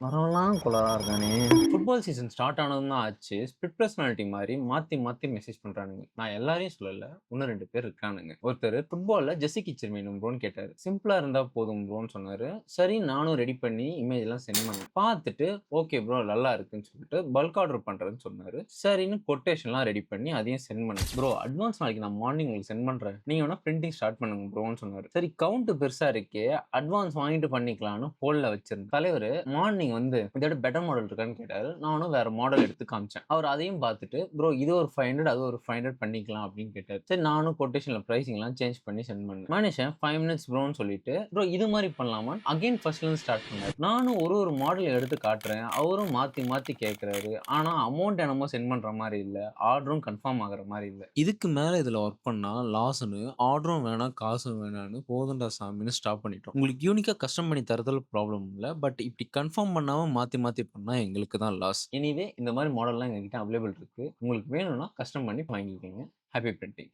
வரவன்லாம் cholera இருக்கானே! Football season start ஆனதும் தான் ஆச்சு. ஸ்பிளிட் பெர்சனாலிட்டி மாரி மாத்தி மாத்தி மெசேஜ் பண்றானுங்க. நான் எல்லாரையும் சொல்லல. இன்னும் 2 பேர் இருக்கானுங்க. ஒருத்தரு ஃபுட்பால்ல ஜெர்சி கிச்சர் வேணும் ப்ரோன்னு கேட்டாரு. சிம்பிளா இருந்தா போதும் ப்ரோன்னு சொன்னாரு. சரி நானும் ரெடி பண்ணி இமேஜ்லாம் சென்ட் பண்ணேன். பார்த்துட்டு ஓகே ப்ரோ நல்லா இருக்குன்னு சொல்லிட்டு பல்க் ஆர்டர் பண்றேன்னு சொன்னாரு. சரின்னு கொட்டேஷன்லாம் ரெடி பண்ணி அதையும் சென்ட் பண்ணேன். ப்ரோ அட்வான்ஸ் நாளைக்கு நான் மார்னிங் உங்களுக்கு சென்ட் பண்றேன். நீங்க வேணா பிரிண்டிங் ஸ்டார்ட் பண்ணுங்க ப்ரோன்னு சொன்னாரு. சரி கவுண்ட் பெருசா இருக்கே அட்வான்ஸ் வாங்கிட்டு பண்ணிக்கலாம்னு ஹோல்ட்ல வச்சிருந்தேன். தலைவரு மார்னிங் வந்து இதோட பெட்டர் மாடல் இருக்கான்னு கேட்டாரு. நானும் வேற மாடல் எடுத்து காமிச்சேன். அவர் அதையும் பார்த்துட்டு, ப்ரோ இது ஒரு 500 அது ஒரு 500 பண்ணிக்கலாம் அப்படின்னு கேட்டாரு. சரி நானும் கொட்டேஷன்ல பிரைசிங்லாம் சேஞ்ச் பண்ணி சென்ட் பண்ணேன். மனுஷன் 5 மினிட்ஸ் ப்ரோன்னு சொல்லிட்டு, ப்ரோ இது மாரி பண்ணலாமா? அகைன் ஃபர்ஸ்ட்ல இருந்து ஸ்டார்ட் பண்ணாரு. நானும் ஒரு மாடல் எடுத்து காட்டுறேன். அவரும் மாத்தி மாத்தி கேட்கிறாரு. ஆனா அமௌண்ட் என்னமோ சென்ட் பண்ற மாரி இல்ல. ஆர்டரும் கன்ஃபார்ம் ஆகுற மாரி இல்ல. இதுக்கு மேல இதுல ஒர்க் பண்ணா லாஸ்ன்னு ஆர்டரும் வேணாம், காசும் வேணான்னு போதும்டா சாமின்னு ஸ்டாப் பண்ணிட்டோம். உங்களுக்கு யூனிக்கா கஸ்டம் பண்ணி தரதுல ப்ராப்ளம் இல்ல. பட் இப்படி கன்ஃபார்ம் பண்ணாம மாத்தி மாத்தி பண்ணா எங்களுக்கு தான் லாஸ். எனிவே இந்த மாரி மாடல்லாம் எங்ககிட்ட அவைலபிள் இருக்கு. உங்களுக்கு வேணும்னா கஸ்டம் பண்ணி வாங்கிக்கங்க. Happy printing.